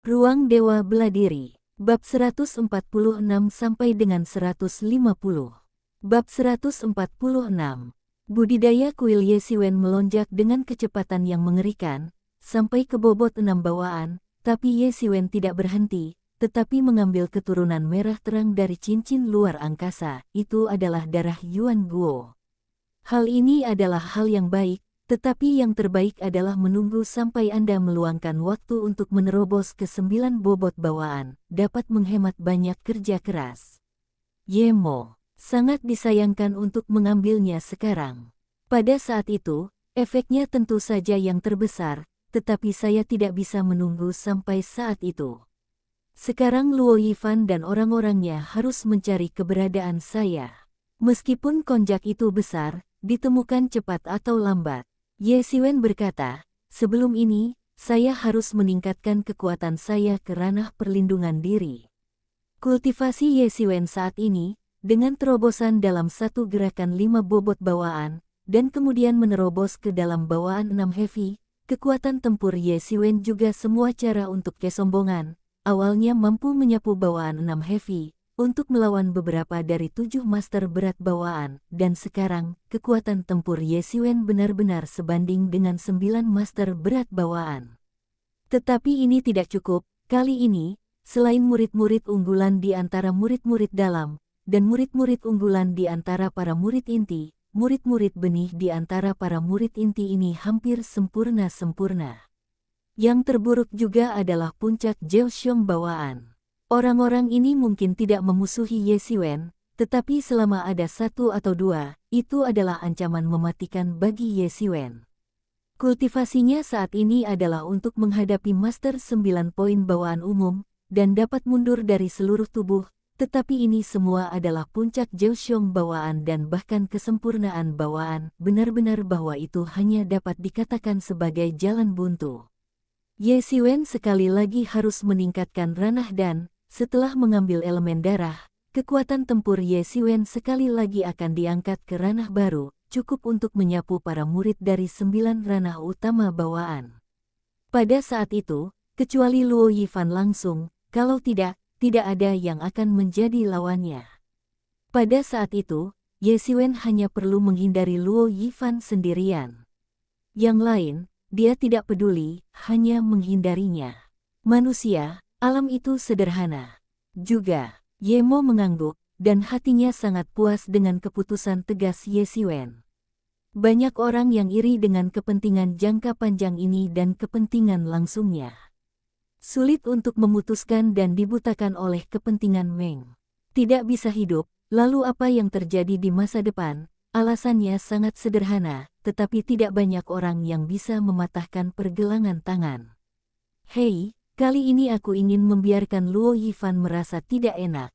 Ruang Dewa Beladiri. Bab 146 sampai dengan 150. Bab 146. Budidaya kuil Yesiwen melonjak dengan kecepatan yang mengerikan, sampai ke bobot 6 bawaan, tapi Yesiwen tidak berhenti, tetapi mengambil keturunan merah terang dari cincin luar angkasa, itu adalah darah Yuan Guo. Hal ini adalah hal yang baik, tetapi yang terbaik adalah menunggu sampai Anda meluangkan waktu untuk menerobos ke 9 bobot bawaan, dapat menghemat banyak kerja keras. Yemo, sangat disayangkan untuk mengambilnya sekarang. Pada saat itu, efeknya tentu saja yang terbesar, tetapi saya tidak bisa menunggu sampai saat itu. Sekarang Luo Yifan dan orang-orangnya harus mencari keberadaan saya. Meskipun konjak itu besar, ditemukan cepat atau lambat. Yesiwen berkata, sebelum ini, saya harus meningkatkan kekuatan saya ke ranah perlindungan diri. Kultivasi Yesiwen saat ini, dengan terobosan dalam satu gerakan 5 bobot bawaan, dan kemudian menerobos ke dalam bawaan 6 heavy, kekuatan tempur Yesiwen juga semua cara untuk kesombongan, awalnya mampu menyapu bawaan 6 heavy, untuk melawan beberapa dari 7 master berat bawaan, dan sekarang, kekuatan tempur Yesiwen benar-benar sebanding dengan 9 master berat bawaan. Tetapi ini tidak cukup, kali ini, selain murid-murid unggulan di antara murid-murid dalam, dan murid-murid unggulan di antara para murid inti, murid-murid benih di antara para murid inti ini hampir sempurna-sempurna. Yang terburuk juga adalah puncak Jeoxiong bawaan. Orang-orang ini mungkin tidak memusuhi Yesiwen, tetapi selama ada 1 atau 2, itu adalah ancaman mematikan bagi Yesiwen. Kultivasinya saat ini adalah untuk menghadapi Master 9 poin bawaan umum, dan dapat mundur dari seluruh tubuh, tetapi ini semua adalah puncak Jeoxiong bawaan dan bahkan kesempurnaan bawaan, benar-benar bahwa itu hanya dapat dikatakan sebagai jalan buntu. Yesiwen sekali lagi harus meningkatkan ranah dan, setelah mengambil elemen darah, kekuatan tempur Yesiwen sekali lagi akan diangkat ke ranah baru, cukup untuk menyapu para murid dari 9 ranah utama bawaan. Pada saat itu, kecuali Luo Yifan langsung, kalau tidak ada yang akan menjadi lawannya. Pada saat itu, Yesiwen hanya perlu menghindari Luo Yifan sendirian. Yang lain, dia tidak peduli, hanya menghindarinya. Manusia, alam itu sederhana. Juga, Yemo mengangguk, dan hatinya sangat puas dengan keputusan tegas Yesiwen. Banyak orang yang iri dengan kepentingan jangka panjang ini dan kepentingan langsungnya. Sulit untuk memutuskan dan dibutakan oleh kepentingan Meng. Tidak bisa hidup, lalu apa yang terjadi di masa depan? Alasannya sangat sederhana, tetapi tidak banyak orang yang bisa mematahkan pergelangan tangan. Hei, kali ini aku ingin membiarkan Luo Yifan merasa tidak enak.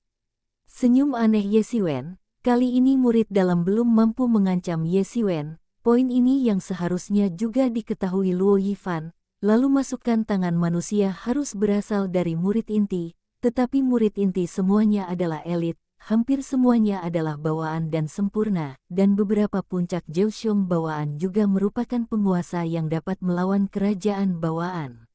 Senyum aneh Yesiwen, kali ini murid dalam belum mampu mengancam Yesiwen, poin ini yang seharusnya juga diketahui Luo Yifan, lalu masukkan tangan manusia harus berasal dari murid inti, tetapi murid inti semuanya adalah elit, hampir semuanya adalah bawaan dan sempurna, dan beberapa puncak Jeoxiong bawaan juga merupakan penguasa yang dapat melawan kerajaan bawaan.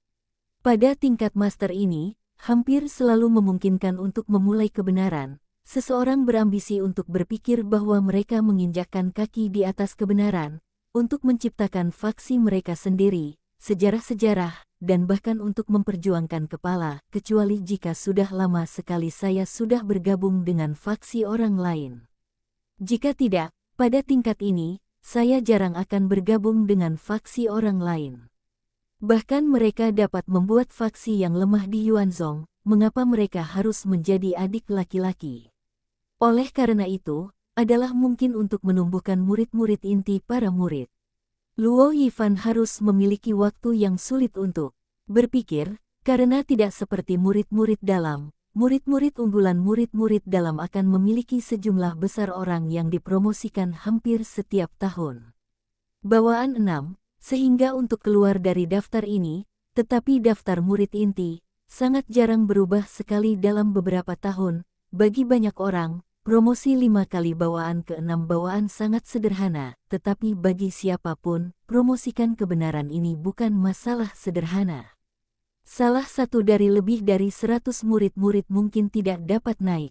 Pada tingkat master ini, hampir selalu memungkinkan untuk memulai kebenaran. Seseorang berambisi untuk berpikir bahwa mereka menginjakkan kaki di atas kebenaran, untuk menciptakan faksi mereka sendiri, sejarah-sejarah, dan bahkan untuk memperjuangkan kepala, kecuali jika sudah lama sekali saya sudah bergabung dengan faksi orang lain. Jika tidak, pada tingkat ini, saya jarang akan bergabung dengan faksi orang lain. Bahkan mereka dapat membuat faksi yang lemah di Yuanzhong, mengapa mereka harus menjadi adik laki-laki? Oleh karena itu, adalah mungkin untuk menumbuhkan murid-murid inti para murid. Luo Yifan harus memiliki waktu yang sulit untuk berpikir, karena tidak seperti murid-murid dalam, murid-murid unggulan murid-murid dalam akan memiliki sejumlah besar orang yang dipromosikan hampir setiap tahun. Bawaan 6, sehingga untuk keluar dari daftar ini, tetapi daftar murid inti, sangat jarang berubah sekali dalam beberapa tahun, bagi banyak orang, promosi 5 kali bawaan ke 6 bawaan sangat sederhana, tetapi bagi siapapun, promosikan kebenaran ini bukan masalah sederhana. Salah satu dari lebih dari 100 murid-murid mungkin tidak dapat naik.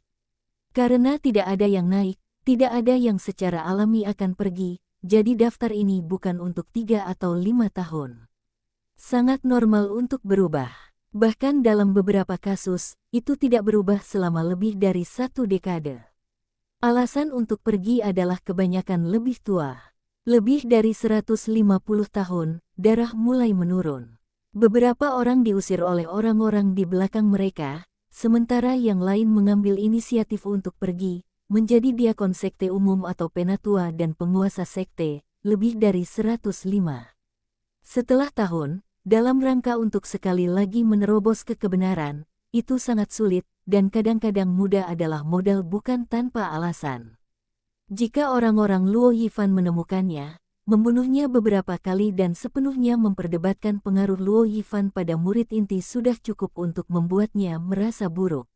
Karena tidak ada yang naik, tidak ada yang secara alami akan pergi, jadi daftar ini bukan untuk 3 atau 5 tahun. Sangat normal untuk berubah. Bahkan dalam beberapa kasus, itu tidak berubah selama lebih dari 1 dekade. Alasan untuk pergi adalah kebanyakan lebih tua. Lebih dari 150 tahun, darah mulai menurun. Beberapa orang diusir oleh orang-orang di belakang mereka, sementara yang lain mengambil inisiatif untuk pergi, menjadi diakon sekte umum atau penatua dan penguasa sekte, lebih dari 105. Setelah tahun, dalam rangka untuk sekali lagi menerobos ke kebenaran, itu sangat sulit, dan kadang-kadang mudah adalah modal bukan tanpa alasan. Jika orang-orang Luo Yifan menemukannya, membunuhnya beberapa kali dan sepenuhnya memperdebatkan pengaruh Luo Yifan pada murid inti sudah cukup untuk membuatnya merasa buruk.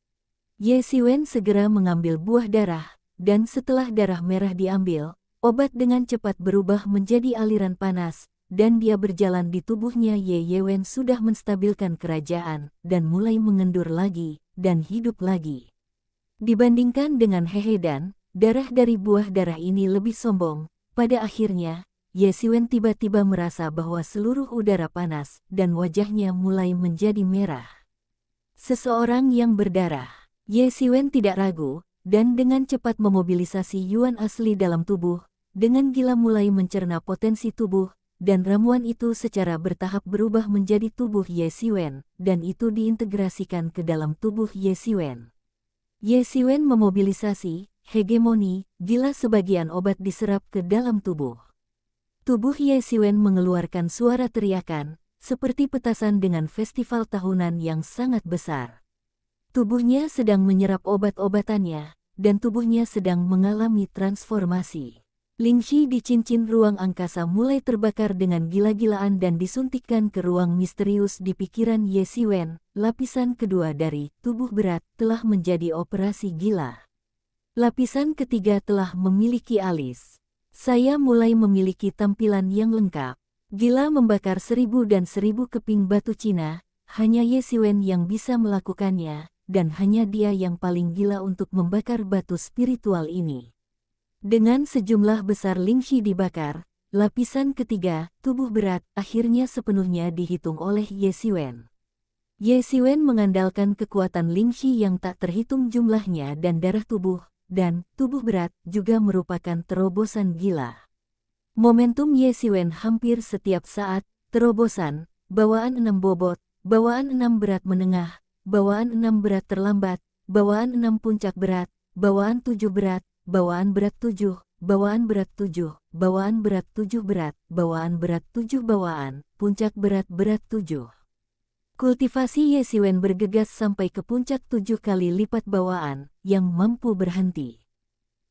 Ye Siwen segera mengambil buah darah, dan setelah darah merah diambil, obat dengan cepat berubah menjadi aliran panas, dan dia berjalan di tubuhnya. Ye Yewen sudah menstabilkan kerajaan, dan mulai mengendur lagi, dan hidup lagi. Dibandingkan dengan Hehedan, darah dari buah darah ini lebih sombong. Pada akhirnya, Ye Siwen tiba-tiba merasa bahwa seluruh udara panas, dan wajahnya mulai menjadi merah. Seseorang yang berdarah. Ye Siwen tidak ragu, dan dengan cepat memobilisasi Yuan asli dalam tubuh, dengan gila mulai mencerna potensi tubuh, dan ramuan itu secara bertahap berubah menjadi tubuh Ye Siwen, dan itu diintegrasikan ke dalam tubuh Ye Siwen. Ye Siwen memobilisasi hegemoni, gila sebagian obat diserap ke dalam tubuh. Tubuh Ye Siwen mengeluarkan suara teriakan, seperti petasan dengan festival tahunan yang sangat besar. Tubuhnya sedang menyerap obat-obatannya, dan tubuhnya sedang mengalami transformasi. Lingxi di cincin ruang angkasa mulai terbakar dengan gila-gilaan dan disuntikkan ke ruang misterius di pikiran Ye Siwen. Lapisan kedua dari tubuh berat telah menjadi operasi gila. Lapisan ketiga telah memiliki alis. Saya mulai memiliki tampilan yang lengkap. Gila membakar 1000 dan 1000 keping batu Cina, hanya Ye Siwen yang bisa melakukannya, dan hanya dia yang paling gila untuk membakar batu spiritual ini. Dengan sejumlah besar lingxi dibakar, lapisan ketiga, tubuh berat, akhirnya sepenuhnya dihitung oleh Ye Siwen. Ye Siwen mengandalkan kekuatan lingxi yang tak terhitung jumlahnya dan darah tubuh, dan tubuh berat juga merupakan terobosan gila. Momentum Ye Siwen hampir setiap saat, terobosan, bawaan 6 bobot, bawaan 6 berat menengah, bawaan 6 berat terlambat, bawaan 6 puncak berat, bawaan 7 berat, bawaan berat 7, bawaan berat 7, bawaan berat 7 berat, bawaan berat 7 bawaan, puncak berat 7. Kultivasi Ye Siwen bergegas sampai ke puncak 7 kali lipat bawaan, yang mampu berhenti.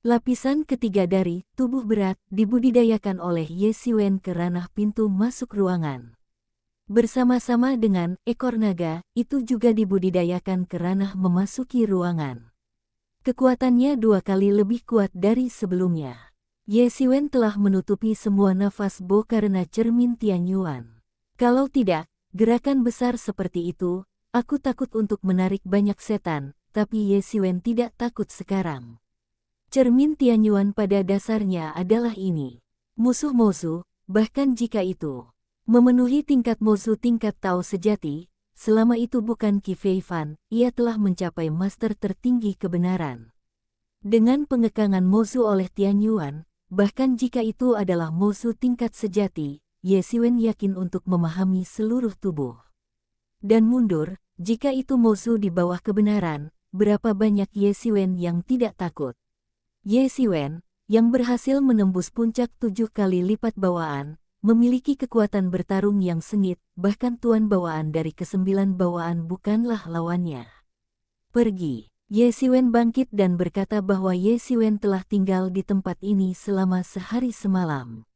Lapisan ketiga dari tubuh berat dibudidayakan oleh Ye Siwen ke ranah pintu masuk ruangan. Bersama-sama dengan ekor naga, itu juga dibudidayakan ke ranah memasuki ruangan. Kekuatannya 2 kali lebih kuat dari sebelumnya. Ye Siwen telah menutupi semua nafas Bo karena cermin Tianyuan. Kalau tidak, gerakan besar seperti itu, aku takut untuk menarik banyak setan, tapi Ye Siwen tidak takut sekarang. Cermin Tianyuan pada dasarnya adalah ini. Musuh-musuh, bahkan jika itu memenuhi tingkat musuh tingkat Tao sejati, selama itu bukan Qi Fei Fan, ia telah mencapai master tertinggi kebenaran. Dengan pengekangan musuh oleh Tianyuan, bahkan jika itu adalah musuh tingkat sejati, Ye Siwen yakin untuk memahami seluruh tubuh. Dan mundur, jika itu musuh di bawah kebenaran, berapa banyak Ye Siwen yang tidak takut. Ye Siwen, yang berhasil menembus puncak 7 kali lipat bawaan, memiliki kekuatan bertarung yang sengit, bahkan tuan bawaan dari ke-9 bawaan bukanlah lawannya. Pergi. Ye Siwen bangkit dan berkata bahwa Ye Siwen telah tinggal di tempat ini selama sehari semalam.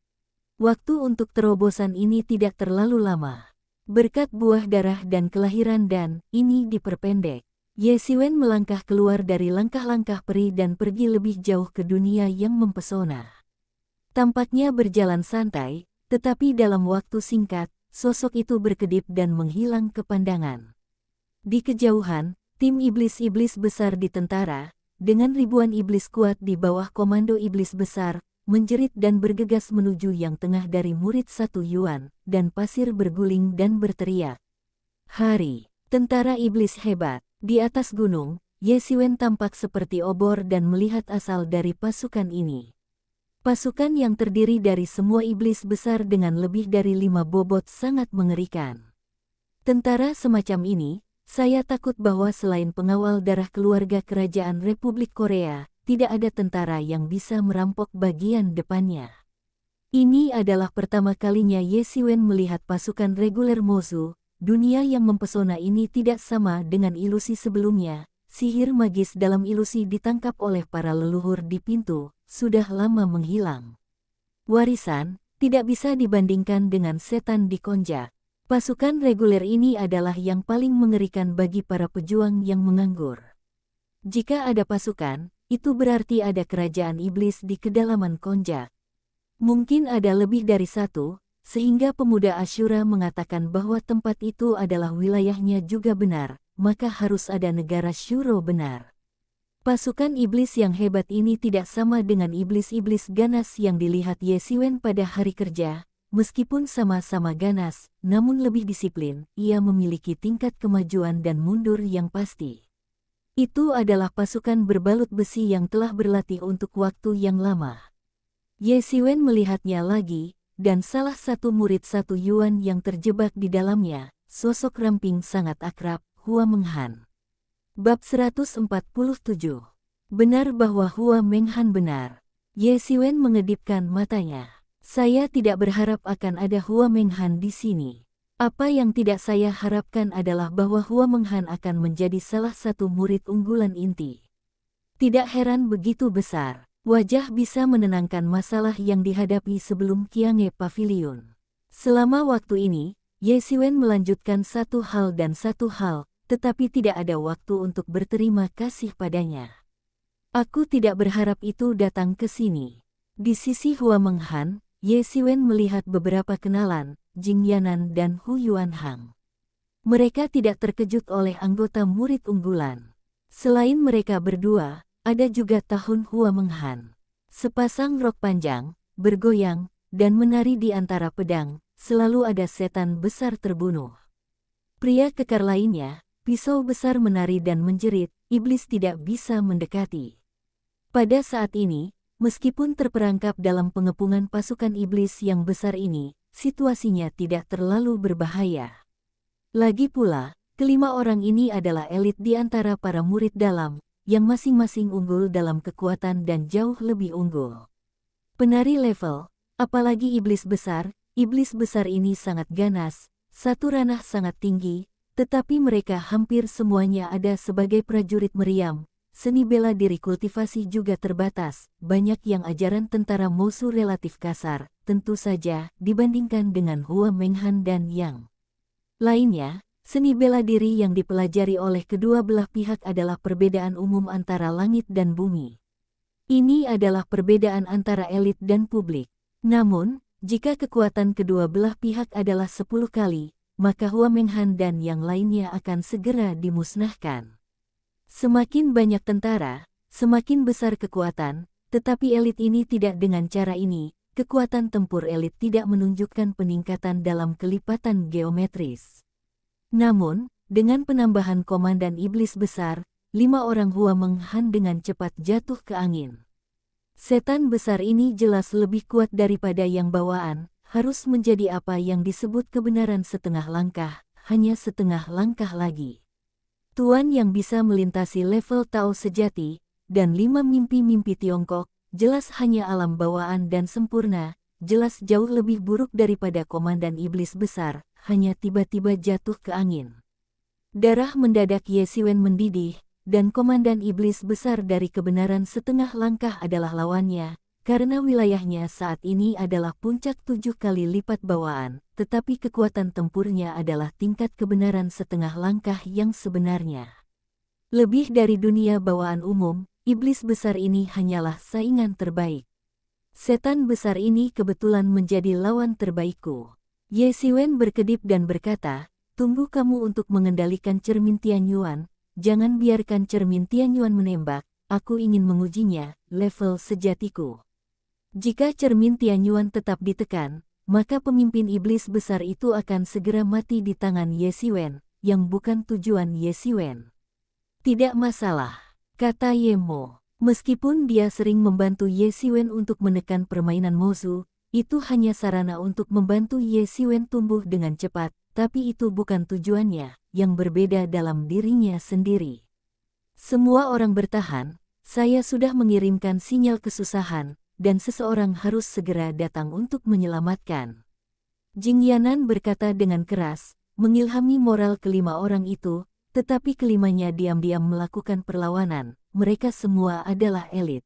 Waktu untuk terobosan ini tidak terlalu lama. Berkat buah darah dan kelahiran dan ini diperpendek. Ye Siwen melangkah keluar dari langkah-langkah peri dan pergi lebih jauh ke dunia yang mempesona. Tampaknya berjalan santai, tetapi dalam waktu singkat, sosok itu berkedip dan menghilang ke pandangan. Di kejauhan, tim iblis-iblis besar di tentara, dengan ribuan iblis kuat di bawah komando iblis besar, menjerit dan bergegas menuju yang tengah dari murid 1 Yuan, dan pasir berguling dan berteriak. Hari, tentara iblis hebat. Di atas gunung, Ye Xiwen tampak seperti obor dan melihat asal dari pasukan ini. Pasukan yang terdiri dari semua iblis besar dengan lebih dari 5 bobot sangat mengerikan. Tentara semacam ini, saya takut bahwa selain pengawal darah keluarga Kerajaan Republik Korea, tidak ada tentara yang bisa merampok bagian depannya. Ini adalah pertama kalinya Ye Xiwen melihat pasukan reguler Mozu. Dunia yang mempesona ini tidak sama dengan ilusi sebelumnya. Sihir magis dalam ilusi ditangkap oleh para leluhur di pintu, sudah lama menghilang. Warisan, tidak bisa dibandingkan dengan setan di Konja. Pasukan reguler ini adalah yang paling mengerikan bagi para pejuang yang menganggur. Jika ada pasukan, itu berarti ada kerajaan iblis di kedalaman Konja. Mungkin ada lebih dari satu, sehingga pemuda Asyura mengatakan bahwa tempat itu adalah wilayahnya juga benar, maka harus ada negara Shuro benar. Pasukan iblis yang hebat ini tidak sama dengan iblis-iblis ganas yang dilihat Ye Xiwen pada hari kerja. Meskipun sama-sama ganas, namun lebih disiplin, ia memiliki tingkat kemajuan dan mundur yang pasti. Itu adalah pasukan berbalut besi yang telah berlatih untuk waktu yang lama. Ye Xiwen melihatnya lagi, dan salah satu murid 1 Yuan yang terjebak di dalamnya, sosok ramping sangat akrab, Hua Menghan. Bab 147. Benar bahwa Hua Menghan benar. Ye Xiwen mengedipkan matanya. Saya tidak berharap akan ada Hua Menghan di sini. Apa yang tidak saya harapkan adalah bahwa Hua Menghan akan menjadi salah satu murid unggulan inti. Tidak heran begitu besar. Wajah bisa menenangkan masalah yang dihadapi sebelum Qiange Pavilion. Selama waktu ini, Ye Xiwen melanjutkan satu hal dan satu hal, tetapi tidak ada waktu untuk berterima kasih padanya. Aku tidak berharap itu datang ke sini. Di sisi Hua Menghan, Ye Xiwen melihat beberapa kenalan, Jing Yanan dan Hu Yuanhang. Mereka tidak terkejut oleh anggota murid unggulan. Selain mereka berdua, ada juga Tahun Hua Menghan. Sepasang rok panjang, bergoyang, dan menari di antara pedang, selalu ada setan besar terbunuh. Pria kekar lainnya, pisau besar menari dan menjerit, iblis tidak bisa mendekati. Pada saat ini, meskipun terperangkap dalam pengepungan pasukan iblis yang besar ini, situasinya tidak terlalu berbahaya. Lagi pula, kelima orang ini adalah elit di antara para murid dalam, yang masing-masing unggul dalam kekuatan dan jauh lebih unggul. Penari level, apalagi iblis besar ini sangat ganas, satu ranah sangat tinggi, tetapi mereka hampir semuanya ada sebagai prajurit meriam. Seni bela diri kultivasi juga terbatas, banyak yang ajaran tentara Mosu relatif kasar, tentu saja dibandingkan dengan Hua Menghan dan yang lainnya. Seni bela diri yang dipelajari oleh kedua belah pihak adalah perbedaan umum antara langit dan bumi. Ini adalah perbedaan antara elit dan publik. Namun, jika kekuatan kedua belah pihak adalah 10 kali, maka Hua Menghan dan yang lainnya akan segera dimusnahkan. Semakin banyak tentara, semakin besar kekuatan, tetapi elit ini tidak dengan cara ini. Kekuatan tempur elit tidak menunjukkan peningkatan dalam kelipatan geometris. Namun, dengan penambahan komandan iblis besar, 5 orang Hua Menghan dengan cepat jatuh ke angin. Setan besar ini jelas lebih kuat daripada yang bawaan, harus menjadi apa yang disebut kebenaran setengah langkah, hanya setengah langkah lagi. Tuan yang bisa melintasi level Tao sejati, dan 5 mimpi-mimpi Tiongkok, jelas hanya alam bawaan dan sempurna, jelas jauh lebih buruk daripada komandan iblis besar, hanya tiba-tiba jatuh ke angin. Darah mendadak Ye Xiwen mendidih, dan komandan iblis besar dari kebenaran setengah langkah adalah lawannya, karena wilayahnya saat ini adalah puncak 7 kali lipat bawaan, tetapi kekuatan tempurnya adalah tingkat kebenaran setengah langkah yang sebenarnya. Lebih dari dunia bawaan umum, iblis besar ini hanyalah saingan terbaik. Setan besar ini kebetulan menjadi lawan terbaikku. Ye Xiwen berkedip dan berkata, tunggu kamu untuk mengendalikan cermin Tianyuan, jangan biarkan cermin Tianyuan menembak, aku ingin mengujinya, level sejatiku. Jika cermin Tianyuan tetap ditekan, maka pemimpin iblis besar itu akan segera mati di tangan Ye Xiwen, yang bukan tujuan Ye Xiwen. Tidak masalah, kata Ye Mo. Meskipun dia sering membantu Ye Xiwen untuk menekan permainan Mozu, itu hanya sarana untuk membantu Ye Xiwen tumbuh dengan cepat, tapi itu bukan tujuannya, yang berbeda dalam dirinya sendiri. Semua orang bertahan, saya sudah mengirimkan sinyal kesusahan, dan seseorang harus segera datang untuk menyelamatkan. Jing Yanan berkata dengan keras, mengilhami moral kelima orang itu, tetapi kelimanya diam-diam melakukan perlawanan, mereka semua adalah elit.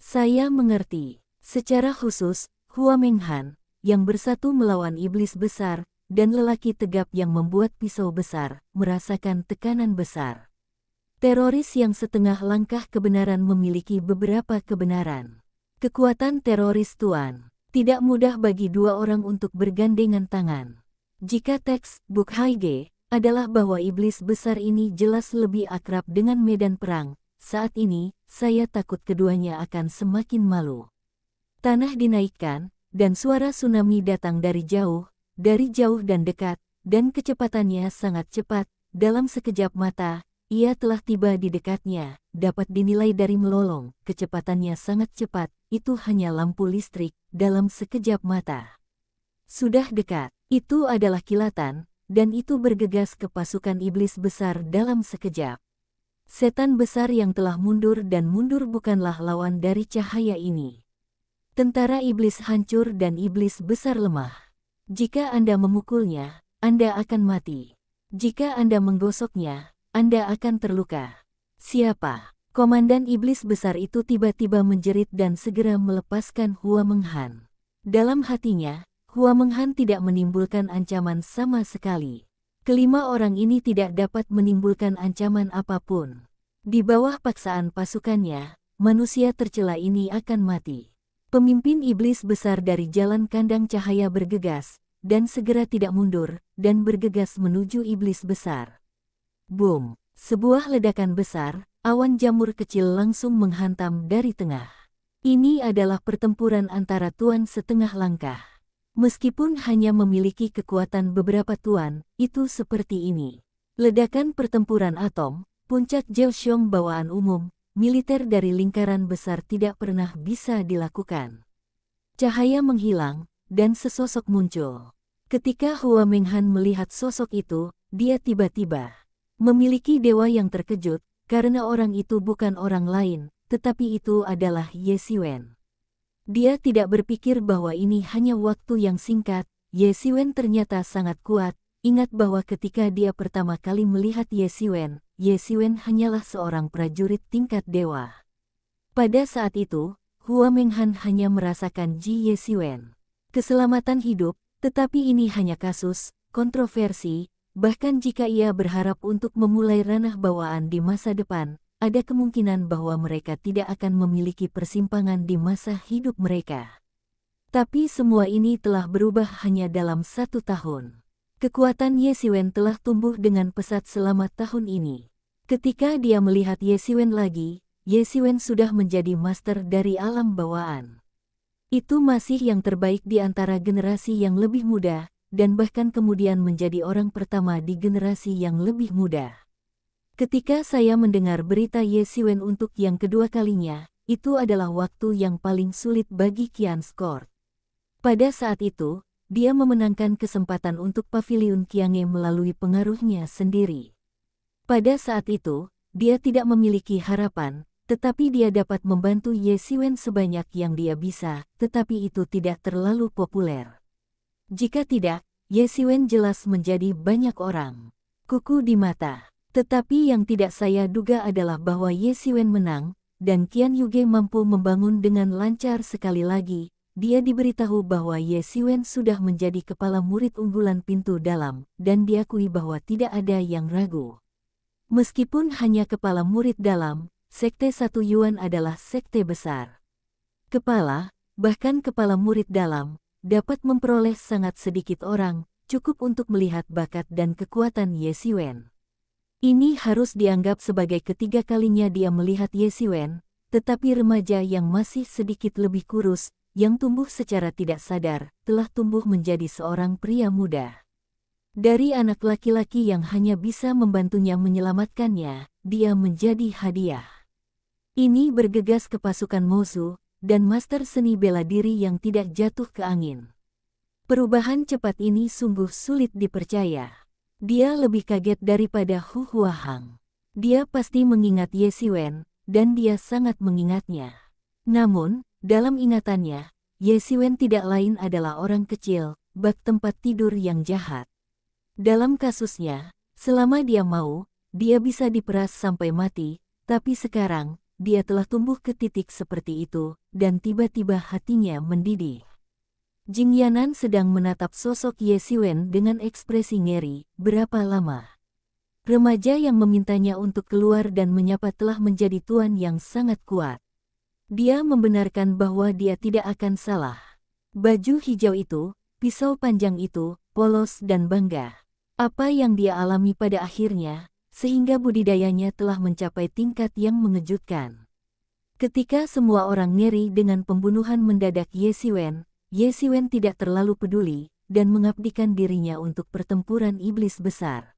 Saya mengerti, secara khusus, Hua Menghan, yang bersatu melawan iblis besar, dan lelaki tegap yang membuat pisau besar, merasakan tekanan besar. Teroris yang setengah langkah kebenaran memiliki beberapa kebenaran. Kekuatan teroris Tuan, tidak mudah bagi dua orang untuk bergandengan tangan. Jika teks Buk Haige adalah bahwa iblis besar ini jelas lebih akrab dengan medan perang, saat ini saya takut keduanya akan semakin malu. Tanah dinaikkan, dan suara tsunami datang dari jauh dan dekat, dan kecepatannya sangat cepat, dalam sekejap mata, ia telah tiba di dekatnya, dapat dinilai dari melolong, kecepatannya sangat cepat, itu hanya lampu listrik, dalam sekejap mata. Sudah dekat, itu adalah kilatan, dan itu bergegas ke pasukan iblis besar dalam sekejap. Setan besar yang telah mundur dan mundur bukanlah lawan dari cahaya ini. Tentara iblis hancur dan iblis besar lemah. Jika Anda memukulnya, Anda akan mati. Jika Anda menggosoknya, Anda akan terluka. Siapa? Komandan iblis besar itu tiba-tiba menjerit dan segera melepaskan Hua Menghan. Dalam hatinya, Hua Menghan tidak menimbulkan ancaman sama sekali. Kelima orang ini tidak dapat menimbulkan ancaman apapun. Di bawah paksaan pasukannya, manusia tercela ini akan mati. Pemimpin iblis besar dari jalan kandang cahaya bergegas, dan segera tidak mundur, dan bergegas menuju iblis besar. Boom! Sebuah ledakan besar, awan jamur kecil langsung menghantam dari tengah. Ini adalah pertempuran antara tuan setengah langkah. Meskipun hanya memiliki kekuatan beberapa tuan, itu seperti ini. Ledakan pertempuran atom, puncak Jiaoxiong bawaan umum, militer dari lingkaran besar tidak pernah bisa dilakukan. Cahaya menghilang, dan sesosok muncul. Ketika Hua Menghan melihat sosok itu, dia tiba-tiba memiliki dewa yang terkejut, karena orang itu bukan orang lain, tetapi itu adalah Ye Xiwen. Dia tidak berpikir bahwa ini hanya waktu yang singkat, Ye Xiwen ternyata sangat kuat, ingat bahwa ketika dia pertama kali melihat Ye Xiwen hanyalah seorang prajurit tingkat dewa. Pada saat itu, Hua Menghan hanya merasakan Ji Ye Xiwen. Keselamatan hidup, tetapi ini hanya kasus, kontroversi, bahkan jika ia berharap untuk memulai ranah bawaan di masa depan, ada kemungkinan bahwa mereka tidak akan memiliki persimpangan di masa hidup mereka. Tapi semua ini telah berubah hanya dalam 1 tahun. Kekuatan Ye Xiwen telah tumbuh dengan pesat selama tahun ini. Ketika dia melihat Ye Xiwen lagi, Ye Xiwen sudah menjadi master dari alam bawaan. Itu masih yang terbaik di antara generasi yang lebih muda, dan bahkan kemudian menjadi orang pertama di generasi yang lebih muda. Ketika saya mendengar berita Ye Xiwen untuk yang kedua kalinya, itu adalah waktu yang paling sulit bagi Qian Skor. Pada saat itu, dia memenangkan kesempatan untuk paviliun Qiange melalui pengaruhnya sendiri. Pada saat itu, dia tidak memiliki harapan, tetapi dia dapat membantu Ye Xiwen sebanyak yang dia bisa, tetapi itu tidak terlalu populer. Jika tidak, Ye Xiwen jelas menjadi banyak orang kuku di mata. Tetapi yang tidak saya duga adalah bahwa Ye Xiwen menang, dan Qian Yuge mampu membangun dengan lancar sekali lagi. Dia diberitahu bahwa Ye Xiwen sudah menjadi kepala murid unggulan pintu dalam, dan diakui bahwa tidak ada yang ragu. Meskipun hanya kepala murid dalam, Sekte Satu Yuan adalah sekte besar. Kepala, bahkan kepala murid dalam, dapat memperoleh sangat sedikit orang, cukup untuk melihat bakat dan kekuatan Ye Xiwen. Ini harus dianggap sebagai ketiga kalinya dia melihat Ye Xiwen, tetapi remaja yang masih sedikit lebih kurus, yang tumbuh secara tidak sadar, telah tumbuh menjadi seorang pria muda. Dari anak laki-laki yang hanya bisa membantunya menyelamatkannya, dia menjadi hadiah. Ini bergegas ke pasukan Mozu, dan master seni bela diri yang tidak jatuh ke angin. Perubahan cepat ini sungguh sulit dipercaya. Dia lebih kaget daripada Hu Huahang. Dia pasti mengingat Ye Xiwen, dan dia sangat mengingatnya. Namun, dalam ingatannya, Ye Xiwen tidak lain adalah orang kecil, bak tempat tidur yang jahat. Dalam kasusnya, selama dia mau, dia bisa diperas sampai mati, tapi sekarang, dia telah tumbuh ke titik seperti itu, dan tiba-tiba hatinya mendidih. Jing Yanan sedang menatap sosok Ye Xiwen dengan ekspresi ngeri. Berapa lama? Remaja yang memintanya untuk keluar dan menyapa telah menjadi tuan yang sangat kuat. Dia membenarkan bahwa dia tidak akan salah. Baju hijau itu, pisau panjang itu, polos dan bangga. Apa yang dia alami pada akhirnya, sehingga budidayanya telah mencapai tingkat yang mengejutkan. Ketika semua orang ngeri dengan pembunuhan mendadak Ye Xiwen tidak terlalu peduli, dan mengabdikan dirinya untuk pertempuran iblis besar.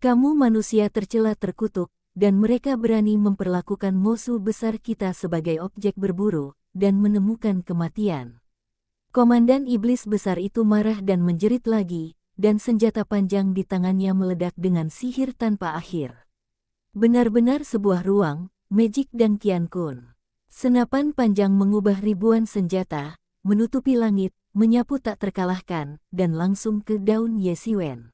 Kamu manusia tercela terkutuk, dan mereka berani memperlakukan musuh besar kita sebagai objek berburu, dan menemukan kematian. Komandan iblis besar itu marah dan menjerit lagi, dan senjata panjang di tangannya meledak dengan sihir tanpa akhir. Benar-benar sebuah ruang, Magic dan Qian Kun. Senapan panjang mengubah ribuan senjata, menutupi langit, menyapu tak terkalahkan, dan langsung ke daun Ye Xiwen.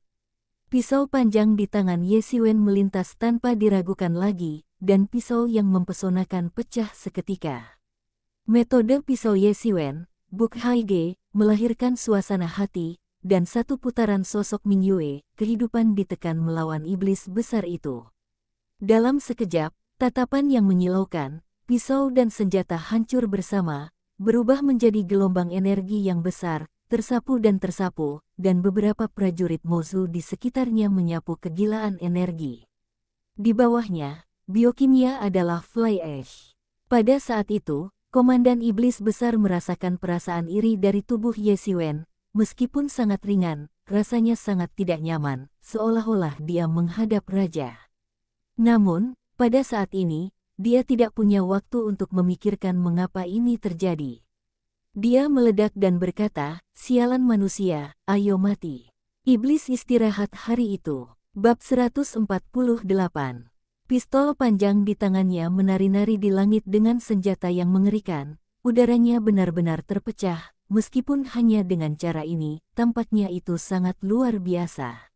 Pisau panjang di tangan Ye Xiwen melintas tanpa diragukan lagi, dan pisau yang mempesonakan pecah seketika. Metode pisau Ye Xiwen, Buk Hai Ge, melahirkan suasana hati, dan satu putaran sosok Ming Yue, kehidupan ditekan melawan iblis besar itu. Dalam sekejap, tatapan yang menyilaukan, pisau dan senjata hancur bersama, berubah menjadi gelombang energi yang besar, tersapu, dan beberapa prajurit Mozu di sekitarnya menyapu kegilaan energi. Di bawahnya, biokimia adalah fly ash. Pada saat itu, Komandan Iblis Besar merasakan perasaan iri dari tubuh Ye Xiwen. Meskipun sangat ringan, rasanya sangat tidak nyaman, seolah-olah dia menghadap raja. Namun, pada saat ini, dia tidak punya waktu untuk memikirkan mengapa ini terjadi. Dia meledak dan berkata, "Sialan manusia, ayo mati." Iblis istirahat hari itu. Bab 148. Pistol panjang di tangannya menari-nari di langit dengan senjata yang mengerikan. Udaranya benar-benar terpecah. Meskipun hanya dengan cara ini, tampaknya itu sangat luar biasa.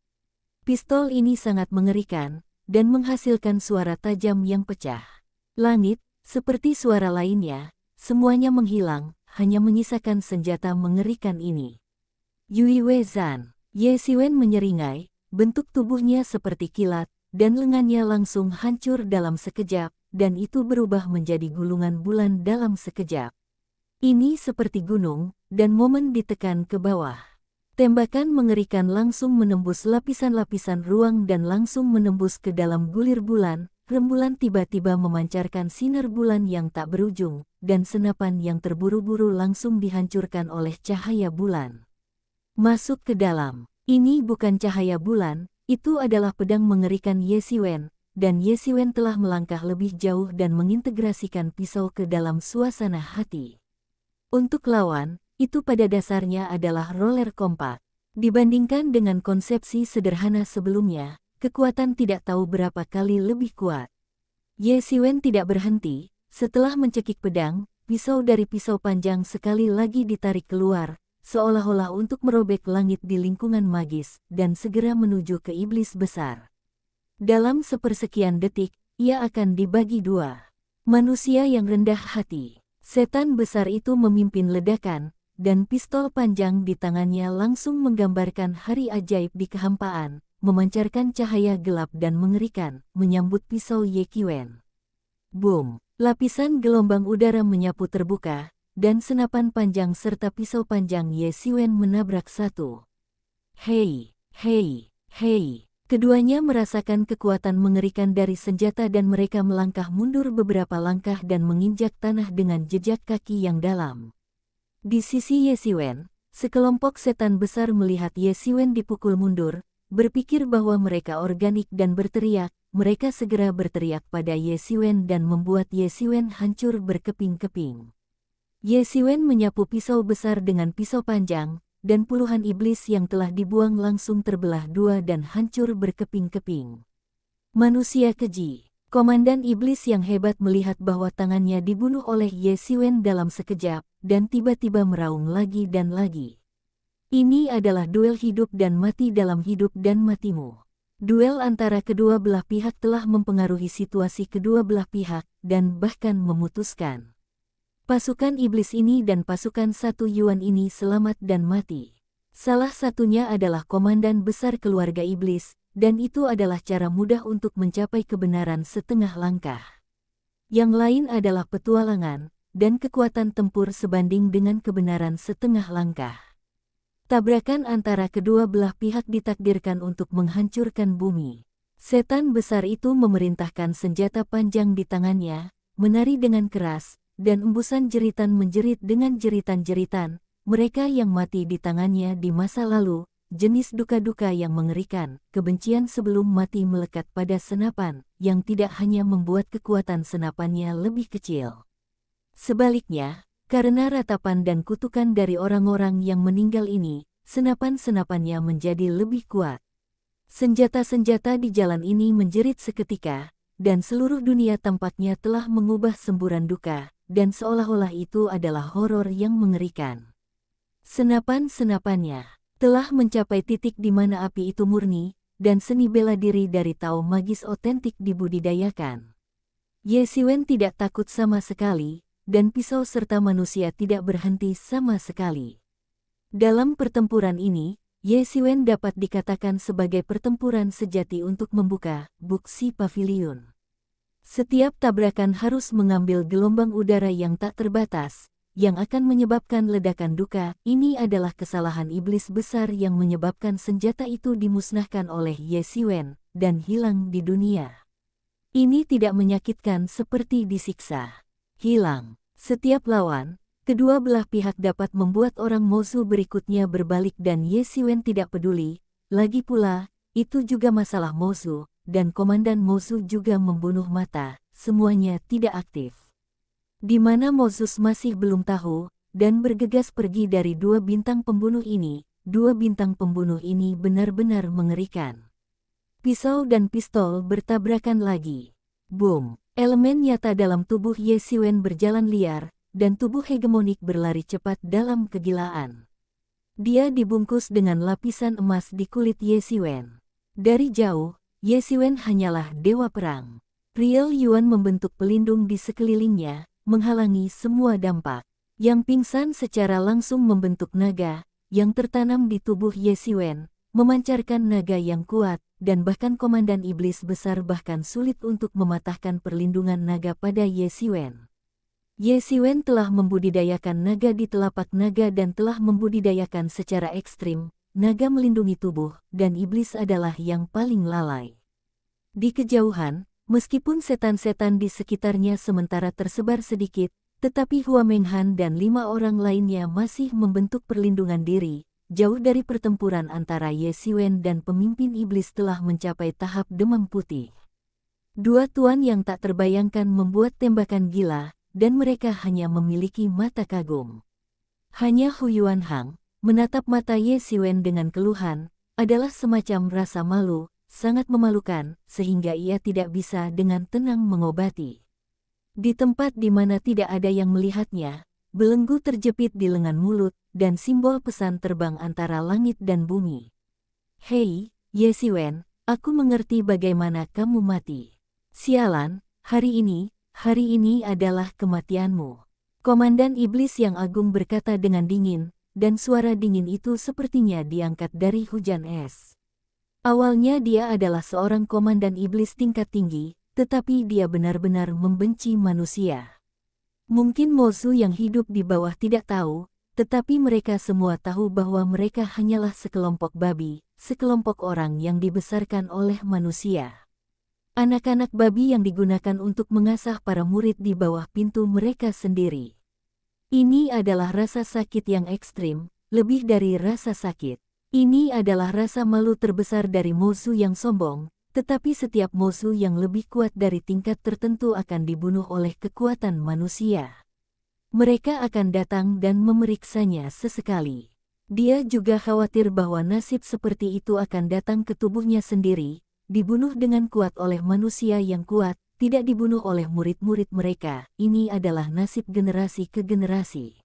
Pistol ini sangat mengerikan, dan menghasilkan suara tajam yang pecah. Langit, seperti suara lainnya, semuanya menghilang, hanya menyisakan senjata mengerikan ini. Yui Wezan, Ye Xiwen menyeringai, bentuk tubuhnya seperti kilat, dan lengannya langsung hancur dalam sekejap, dan itu berubah menjadi gulungan bulan dalam sekejap. Ini seperti gunung, dan momen ditekan ke bawah. Tembakan mengerikan langsung menembus lapisan-lapisan ruang dan langsung menembus ke dalam gulir bulan. Rembulan tiba-tiba memancarkan sinar bulan yang tak berujung, dan senapan yang terburu-buru langsung dihancurkan oleh cahaya bulan. Masuk ke dalam. Ini bukan cahaya bulan, itu adalah pedang mengerikan Ye Xiwen, dan Ye Xiwen telah melangkah lebih jauh dan mengintegrasikan pisau ke dalam suasana hati. Untuk lawan, itu pada dasarnya adalah roller kompak. Dibandingkan dengan konsepsi sederhana sebelumnya, kekuatan tidak tahu berapa kali lebih kuat. Ye Xiwen tidak berhenti, setelah mencekik pedang, pisau dari pisau panjang sekali lagi ditarik keluar, seolah-olah untuk merobek langit di lingkungan magis, dan segera menuju ke iblis besar. Dalam sepersekian detik, ia akan dibagi dua. Manusia yang rendah hati. Setan besar itu memimpin ledakan, dan pistol panjang di tangannya langsung menggambarkan hari ajaib di kehampaan, memancarkan cahaya gelap dan mengerikan, menyambut pisau Ye Xiwen. Boom! Lapisan gelombang udara menyapu terbuka, dan senapan panjang serta pisau panjang Ye Xiwen menabrak satu Hei, hei, hei. Keduanya merasakan kekuatan mengerikan dari senjata dan mereka melangkah mundur beberapa langkah dan menginjak tanah dengan jejak kaki yang dalam. Di sisi Ye Xiwen, sekelompok setan besar melihat Ye Xiwen dipukul mundur, berpikir bahwa mereka organik dan berteriak. Mereka segera berteriak pada Ye Xiwen dan membuat Ye Xiwen hancur berkeping-keping. Ye Xiwen menyapu pisau besar dengan pisau panjang, dan puluhan iblis yang telah dibuang langsung terbelah dua dan hancur berkeping-keping. Manusia keji. Komandan iblis yang hebat melihat bahwa tangannya dibunuh oleh Ye Xiwen dalam sekejap, dan tiba-tiba meraung lagi dan lagi. Ini adalah duel hidup dan mati dalam hidup dan matimu. Duel antara kedua belah pihak telah mempengaruhi situasi kedua belah pihak, dan bahkan memutuskan. Pasukan iblis ini dan pasukan satu Yuan ini selamat dan mati. Salah satunya adalah komandan besar keluarga iblis, dan itu adalah cara mudah untuk mencapai kebenaran setengah langkah. Yang lain adalah petualangan, dan kekuatan tempur sebanding dengan kebenaran setengah langkah. Tabrakan antara kedua belah pihak ditakdirkan untuk menghancurkan bumi. Setan besar itu memerintahkan senjata panjang di tangannya, menari dengan keras, dan embusan jeritan menjerit dengan jeritan-jeritan. Mereka yang mati di tangannya di masa lalu, jenis duka-duka yang mengerikan, kebencian sebelum mati melekat pada senapan, yang tidak hanya membuat kekuatan senapannya lebih kecil. Sebaliknya, karena ratapan dan kutukan dari orang-orang yang meninggal ini, senapan-senapannya menjadi lebih kuat. Senjata-senjata di jalan ini menjerit seketika, dan seluruh dunia tampaknya telah mengubah semburan duka, dan seolah-olah itu adalah horor yang mengerikan. Senapan-senapannya telah mencapai titik di mana api itu murni, dan seni bela diri dari Tao magis otentik dibudidayakan. Ye Xiwen tidak takut sama sekali, dan pisau serta manusia tidak berhenti sama sekali. Dalam pertempuran ini, Ye Xiwen dapat dikatakan sebagai pertempuran sejati untuk membuka buksi pavilion. Setiap tabrakan harus mengambil gelombang udara yang tak terbatas, yang akan menyebabkan ledakan duka. Ini adalah kesalahan iblis besar yang menyebabkan senjata itu dimusnahkan oleh Ye Xiwen, dan hilang di dunia. Ini tidak menyakitkan seperti disiksa. Hilang. Setiap lawan, kedua belah pihak dapat membuat orang musuh berikutnya berbalik dan Ye Xiwen tidak peduli. Lagi pula, itu juga masalah musuh. Dan komandan musuh juga membunuh mata, semuanya tidak aktif. Di mana Moses masih belum tahu, dan bergegas pergi dari dua bintang pembunuh ini benar-benar mengerikan. Pisau dan pistol bertabrakan lagi. Boom! Elemen nyata dalam tubuh Ye Xiwen berjalan liar, dan tubuh hegemonik berlari cepat dalam kegilaan. Dia dibungkus dengan lapisan emas di kulit Ye Xiwen. Dari jauh, Ye Xiwen hanyalah dewa perang. Riel Yuan membentuk pelindung di sekelilingnya, menghalangi semua dampak. Yang pingsan secara langsung membentuk naga, yang tertanam di tubuh Ye Xiwen, memancarkan naga yang kuat, dan bahkan komandan iblis besar bahkan sulit untuk mematahkan perlindungan naga pada Ye Xiwen. Ye Xiwen telah membudidayakan naga di telapak naga dan telah membudidayakan secara ekstrim. Naga melindungi tubuh, dan iblis adalah yang paling lalai. Di kejauhan, meskipun setan-setan di sekitarnya sementara tersebar sedikit, tetapi Hua Menghan dan 5 orang lainnya masih membentuk perlindungan diri. Jauh dari pertempuran antara Ye Xiwen dan pemimpin iblis telah mencapai tahap demam putih. Dua tuan yang tak terbayangkan membuat tembakan gila, dan mereka hanya memiliki mata kagum. Hanya Hu Yuanhang, menatap mata Ye Xiwen dengan keluhan, adalah semacam rasa malu, sangat memalukan, sehingga ia tidak bisa dengan tenang mengobati. Di tempat di mana tidak ada yang melihatnya, belenggu terjepit di lengan mulut, dan simbol pesan terbang antara langit dan bumi. Hei, Ye Xiwen, aku mengerti bagaimana kamu mati. Sialan, hari ini adalah kematianmu. Komandan iblis yang agung berkata dengan dingin, dan suara dingin itu sepertinya diangkat dari hujan es. Awalnya dia adalah seorang komandan iblis tingkat tinggi, tetapi dia benar-benar membenci manusia. Mungkin Mozu yang hidup di bawah tidak tahu, tetapi mereka semua tahu bahwa mereka hanyalah sekelompok babi, sekelompok orang yang dibesarkan oleh manusia. Anak-anak babi yang digunakan untuk mengasah para murid di bawah pintu mereka sendiri. Ini adalah rasa sakit yang ekstrim, lebih dari rasa sakit. Ini adalah rasa malu terbesar dari musuh yang sombong, tetapi setiap musuh yang lebih kuat dari tingkat tertentu akan dibunuh oleh kekuatan manusia. Mereka akan datang dan memeriksanya sesekali. Dia juga khawatir bahwa nasib seperti itu akan datang ke tubuhnya sendiri, dibunuh dengan kuat oleh manusia yang kuat, tidak dibunuh oleh murid-murid mereka. Ini adalah nasib generasi ke generasi.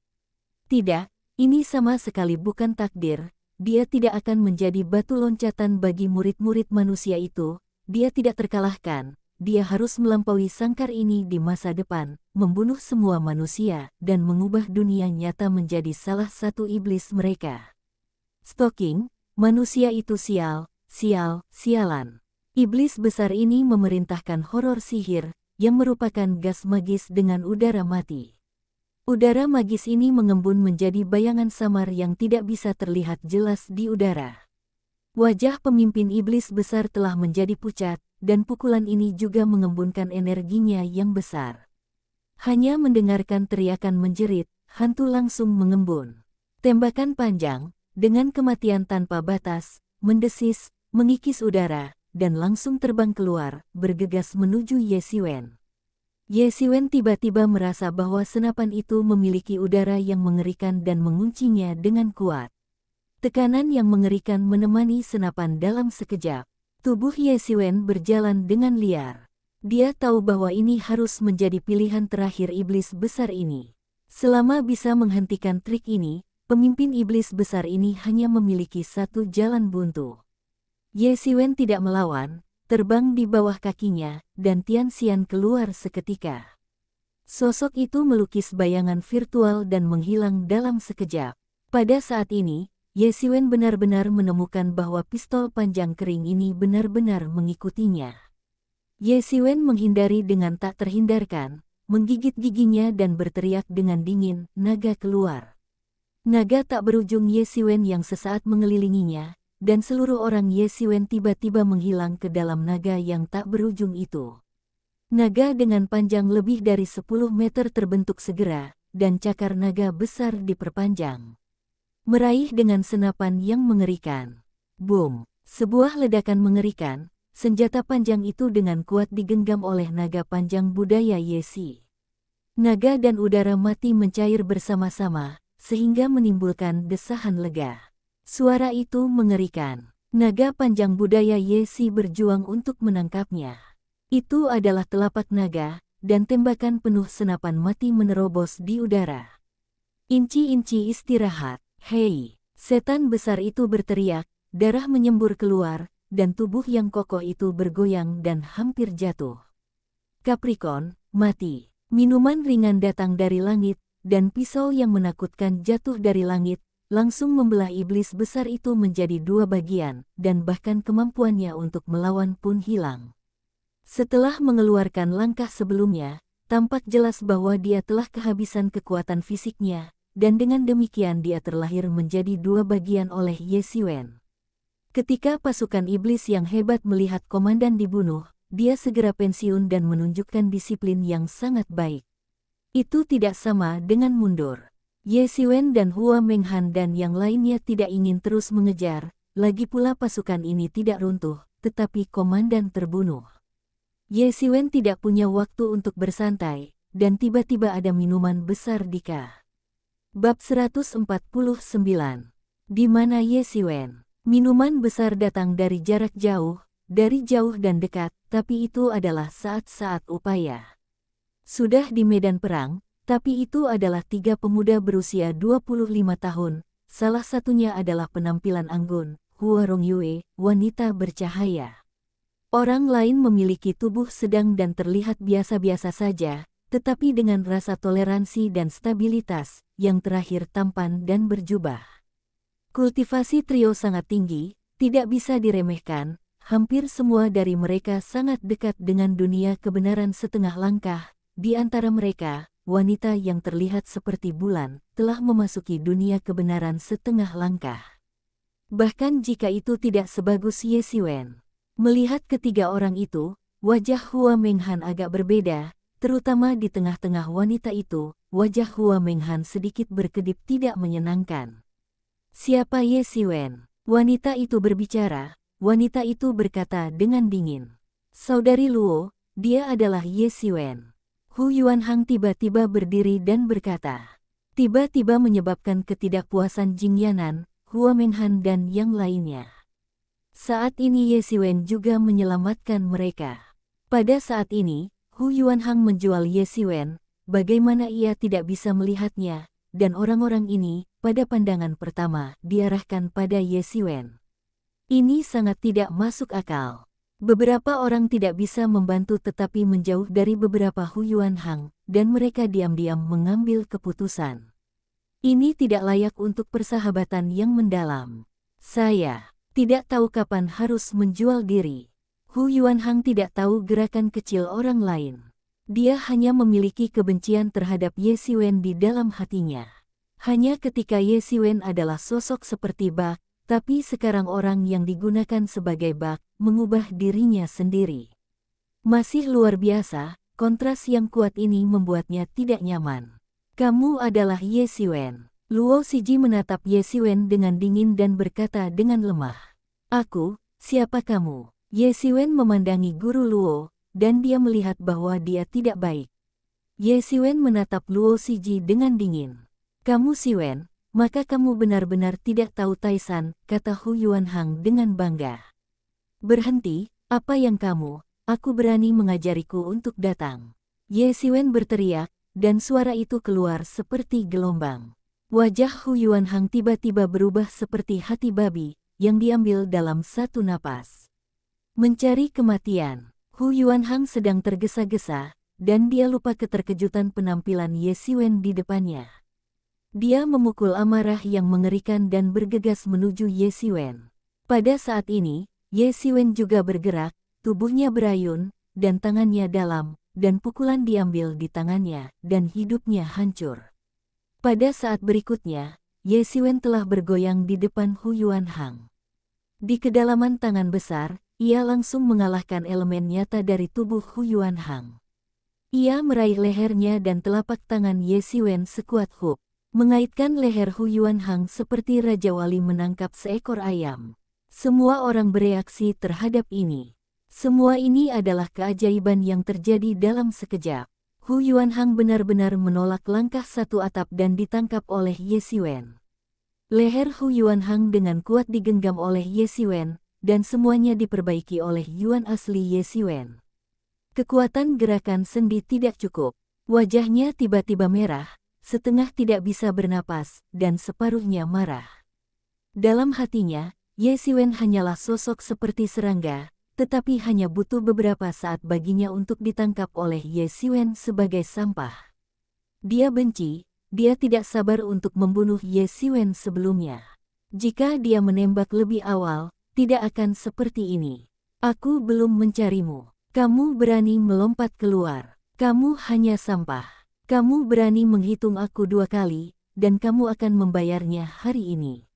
Tidak, ini sama sekali bukan takdir. Dia tidak akan menjadi batu loncatan bagi murid-murid manusia itu. Dia tidak terkalahkan. Dia harus melampaui sangkar ini di masa depan, membunuh semua manusia, dan mengubah dunia nyata menjadi salah satu iblis mereka. Stalking, manusia itu sial, sial, sialan. Iblis besar ini memerintahkan horor sihir, yang merupakan gas magis dengan udara mati. Udara magis ini mengembun menjadi bayangan samar yang tidak bisa terlihat jelas di udara. Wajah pemimpin iblis besar telah menjadi pucat, dan pukulan ini juga mengembunkan energinya yang besar. Hanya mendengarkan teriakan menjerit, hantu langsung mengembun. Tembakan panjang, dengan kematian tanpa batas, mendesis, mengikis udara, dan langsung terbang keluar, bergegas menuju Ye Xiwen. Ye Xiwen tiba-tiba merasa bahwa senapan itu memiliki udara yang mengerikan dan menguncinya dengan kuat. Tekanan yang mengerikan menemani senapan dalam sekejap. Tubuh Ye Xiwen berjalan dengan liar. Dia tahu bahwa ini harus menjadi pilihan terakhir iblis besar ini. Selama bisa menghentikan trik ini, pemimpin iblis besar ini hanya memiliki satu jalan buntu. Ye Xiwen tidak melawan, terbang di bawah kakinya, dan Tian Xian keluar seketika. Sosok itu melukis bayangan virtual dan menghilang dalam sekejap. Pada saat ini, Ye Xiwen benar-benar menemukan bahwa pistol panjang kering ini benar-benar mengikutinya. Ye Xiwen menghindari dengan tak terhindarkan, menggigit giginya dan berteriak dengan dingin, naga keluar. Naga tak berujung Ye Xiwen yang sesaat mengelilinginya, dan seluruh orang Ye Xiwen tiba-tiba menghilang ke dalam naga yang tak berujung itu. Naga dengan panjang lebih dari 10 meter terbentuk segera, dan cakar naga besar diperpanjang. Meraih dengan senapan yang mengerikan. Boom! Sebuah ledakan mengerikan, senjata panjang itu dengan kuat digenggam oleh naga panjang budaya Ye Xi. Naga dan udara mati mencair bersama-sama, sehingga menimbulkan desahan lega. Suara itu mengerikan. Naga panjang budaya Ye Xi berjuang untuk menangkapnya. Itu adalah telapak naga, dan tembakan penuh senapan mati menerobos di udara. Inci-inci istirahat. Hei, setan besar itu berteriak, darah menyembur keluar, dan tubuh yang kokoh itu bergoyang dan hampir jatuh. Capricorn, mati. Minuman ringan datang dari langit, dan pisau yang menakutkan jatuh dari langit, langsung membelah iblis besar itu menjadi dua bagian, dan bahkan kemampuannya untuk melawan pun hilang. Setelah mengeluarkan langkah sebelumnya, tampak jelas bahwa dia telah kehabisan kekuatan fisiknya, dan dengan demikian dia terlahir menjadi dua bagian oleh Ye Xiwen. Ketika pasukan iblis yang hebat melihat komandan dibunuh, dia segera pensiun dan menunjukkan disiplin yang sangat baik. Itu tidak sama dengan mundur. Ye Xiwen dan Hua Menghan dan yang lainnya tidak ingin terus mengejar, lagi pula pasukan ini tidak runtuh, tetapi komandan terbunuh. Ye Xiwen tidak punya waktu untuk bersantai, dan tiba-tiba ada minuman besar di Ka. Bab 149. Di mana Ye Xiwen? Minuman besar datang dari jarak jauh, dari jauh dan dekat, tapi itu adalah saat-saat upaya. Sudah di medan perang, tapi itu adalah 3 pemuda berusia 25 tahun, salah satunya adalah penampilan anggun, Hua Rongyue, wanita bercahaya. Orang lain memiliki tubuh sedang dan terlihat biasa-biasa saja, tetapi dengan rasa toleransi dan stabilitas, yang terakhir tampan dan berjubah. Kultivasi trio sangat tinggi, tidak bisa diremehkan, hampir semua dari mereka sangat dekat dengan dunia kebenaran setengah langkah, di antara mereka, wanita yang terlihat seperti bulan, telah memasuki dunia kebenaran setengah langkah. Bahkan jika itu tidak sebagus Ye Siwen. Melihat ketiga orang itu, wajah Hua Menghan agak berbeda, terutama di tengah-tengah wanita itu, wajah Hua Menghan sedikit berkedip tidak menyenangkan. Siapa Ye Siwen? Wanita itu berbicara, wanita itu berkata dengan dingin. Saudari Luo, dia adalah Ye Siwen. Hu Yuanhang tiba-tiba berdiri dan berkata. Tiba-tiba menyebabkan ketidakpuasan Jing Yanan, Hua Menghan dan yang lainnya. Saat ini Ye Siwen juga menyelamatkan mereka. Pada saat ini, Hu Yuanhang menjual Ye Siwen, bagaimana ia tidak bisa melihatnya, dan orang-orang ini, pada pandangan pertama, diarahkan pada Ye Siwen. Ini sangat tidak masuk akal. Beberapa orang tidak bisa membantu tetapi menjauh dari beberapa Hu Yuanhang, dan mereka diam-diam mengambil keputusan. Ini tidak layak untuk persahabatan yang mendalam. Saya tidak tahu kapan harus menjual diri. Hu Yuanhang tidak tahu gerakan kecil orang lain. Dia hanya memiliki kebencian terhadap Ye Siwen di dalam hatinya. Hanya ketika Ye Siwen adalah sosok seperti bak, tapi sekarang orang yang digunakan sebagai bak, mengubah dirinya sendiri. Masih luar biasa, kontras yang kuat ini membuatnya tidak nyaman. Kamu adalah Ye Siwen. Luo Siji menatap Ye Siwen dengan dingin dan berkata dengan lemah. Aku, siapa kamu? Ye Siwen memandangi guru Luo, dan dia melihat bahwa dia tidak baik. Ye Siwen menatap Luo Siji dengan dingin. Kamu Siwen, maka kamu benar-benar tidak tahu Taisan, kata Hu Yuanhang dengan bangga. Berhenti, apa yang kamu, aku berani mengajariku untuk datang. Ye Siwen berteriak, dan suara itu keluar seperti gelombang. Wajah Hu Yuanhang tiba-tiba berubah seperti hati babi, yang diambil dalam satu napas. Mencari kematian, Hu Yuanhang sedang tergesa-gesa, dan dia lupa keterkejutan penampilan Ye Siwen di depannya. Dia memukul amarah yang mengerikan dan bergegas menuju Ye Siwen. Pada saat ini, Ye Siwen juga bergerak, tubuhnya berayun, dan tangannya dalam, dan pukulan diambil di tangannya, dan hidupnya hancur. Pada saat berikutnya, Ye Siwen telah bergoyang di depan Hu Yuanhang. Di kedalaman tangan besar, ia langsung mengalahkan elemen nyata dari tubuh Hu Yuanhang. Ia meraih lehernya dan telapak tangan Ye Siwen sekuat hook. Mengaitkan leher Hu Yuanhang seperti Raja Wali menangkap seekor ayam. Semua orang bereaksi terhadap ini. Semua ini adalah keajaiban yang terjadi dalam sekejap. Hu Yuanhang benar-benar menolak langkah satu atap dan ditangkap oleh Ye Siwen. Leher Hu Yuanhang dengan kuat digenggam oleh Ye Siwen, dan semuanya diperbaiki oleh Yuan asli Ye Siwen. Kekuatan gerakan sendi tidak cukup. Wajahnya tiba-tiba merah, setengah tidak bisa bernapas, dan separuhnya marah. Dalam hatinya, Ye Siwen hanyalah sosok seperti serangga, tetapi hanya butuh beberapa saat baginya untuk ditangkap oleh Ye Siwen sebagai sampah. Dia benci, dia tidak sabar untuk membunuh Ye Siwen sebelumnya. Jika dia menembak lebih awal, tidak akan seperti ini. Aku belum mencarimu. Kamu berani melompat keluar. Kamu hanya sampah. Kamu berani menghitung aku 2 kali, dan kamu akan membayarnya hari ini.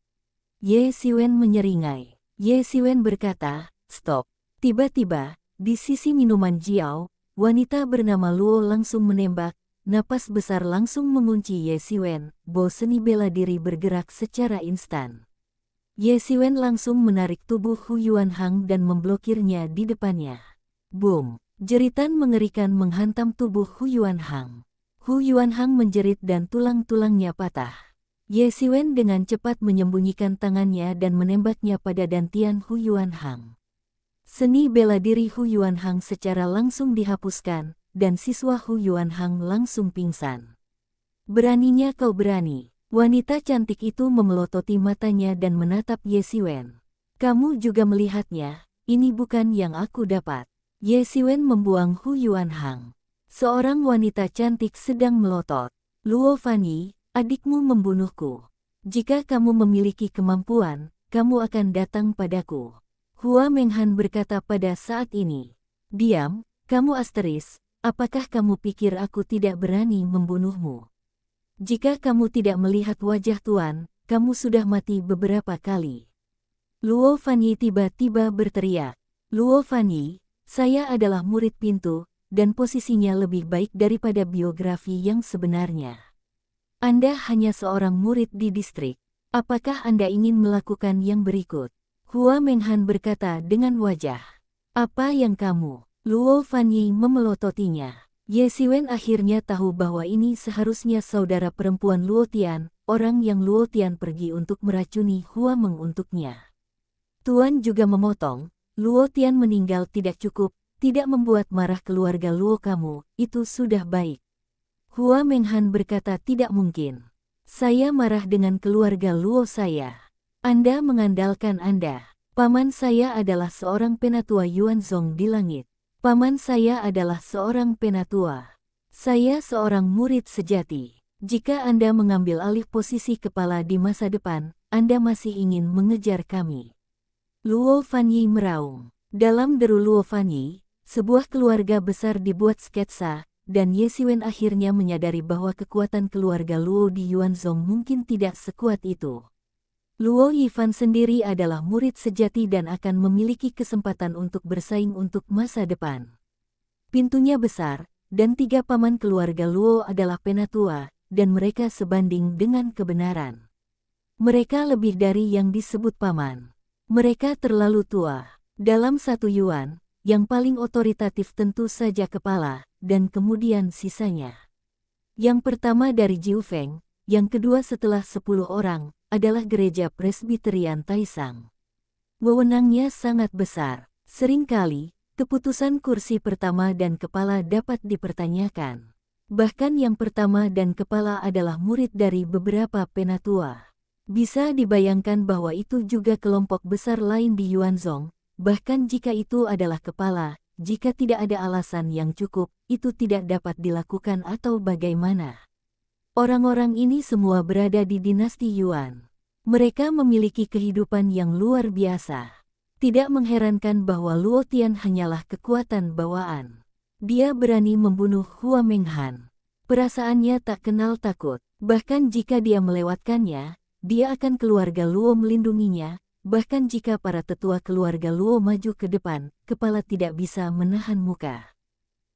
Ye Siwen menyeringai. Ye Siwen berkata, stop. Tiba-tiba, di sisi minuman Jiao, wanita bernama Luo langsung menembak, napas besar langsung mengunci Ye Siwen, bow seni bela diri bergerak secara instan. Ye Siwen langsung menarik tubuh Hu Yuanhang dan memblokirnya di depannya. Boom! Jeritan mengerikan menghantam tubuh Hu Yuanhang. Hu Yuanhang menjerit dan tulang-tulangnya patah. Ye Siwen dengan cepat menyembunyikan tangannya dan menembaknya pada dantian Hu Yuanhang. Seni bela diri Hu Yuanhang secara langsung dihapuskan, dan siswa Hu Yuanhang langsung pingsan. Beraninya kau berani. Wanita cantik itu memelototi matanya dan menatap Ye Siwen. Kamu juga melihatnya, ini bukan yang aku dapat. Ye Siwen membuang Hu Yuanhang. Seorang wanita cantik sedang melotot. Luo Fanyi, adikmu membunuhku. Jika kamu memiliki kemampuan, kamu akan datang padaku. Hua Menghan berkata pada saat ini. Diam, kamu asteris, apakah kamu pikir aku tidak berani membunuhmu? Jika kamu tidak melihat wajah Tuan, kamu sudah mati beberapa kali. Luo Fanyi tiba-tiba berteriak. Luo Fanyi, saya adalah murid pintu, dan posisinya lebih baik daripada biografi yang sebenarnya. Anda hanya seorang murid di distrik. Apakah Anda ingin melakukan yang berikut? Hua Menghan berkata dengan wajah. Apa yang kamu? Luo Fanyi memelototinya. Ye Siwen akhirnya tahu bahwa ini seharusnya saudara perempuan Luo Tian, orang yang Luo Tian pergi untuk meracuni Hua Meng untuknya. Tuan juga memotong, Luo Tian meninggal tidak cukup, tidak membuat marah keluarga Luo kamu, itu sudah baik. Hua Menghan berkata tidak mungkin. Saya marah dengan keluarga Luo saya. Anda mengandalkan Anda. Paman saya adalah seorang penatua Yuanzong di langit. Paman saya adalah seorang penatua. Saya seorang murid sejati. Jika Anda mengambil alih posisi kepala di masa depan, Anda masih ingin mengejar kami. Luo Fanyi meraung. Dalam deru Luo Fanyi, sebuah keluarga besar dibuat sketsa, dan Ye Siwen akhirnya menyadari bahwa kekuatan keluarga Luo di Yuanzong mungkin tidak sekuat itu. Luo Yifan sendiri adalah murid sejati dan akan memiliki kesempatan untuk bersaing untuk masa depan. Pintunya besar, dan 3 paman keluarga Luo adalah penatua, dan mereka sebanding dengan kebenaran. Mereka lebih dari yang disebut paman. Mereka terlalu tua. Dalam 1 yuan, yang paling otoritatif tentu saja kepala, dan kemudian sisanya. Yang pertama dari Jiu Feng, yang kedua setelah 10 orang, adalah gereja Presbyterian Taisang. Wewenangnya sangat besar. Seringkali, keputusan kursi pertama dan kepala dapat dipertanyakan. Bahkan yang pertama dan kepala adalah murid dari beberapa penatua. Bisa dibayangkan bahwa itu juga kelompok besar lain di Yuanzong, bahkan jika itu adalah kepala, jika tidak ada alasan yang cukup, itu tidak dapat dilakukan atau bagaimana. Orang-orang ini semua berada di dinasti Yuan. Mereka memiliki kehidupan yang luar biasa. Tidak mengherankan bahwa Luo Tian hanyalah kekuatan bawaan. Dia berani membunuh Hua Menghan. Perasaannya tak kenal takut, bahkan jika dia melewatkannya, dia akan keluarga Luo melindunginya, bahkan jika para tetua keluarga Luo maju ke depan, kepala tidak bisa menahan muka.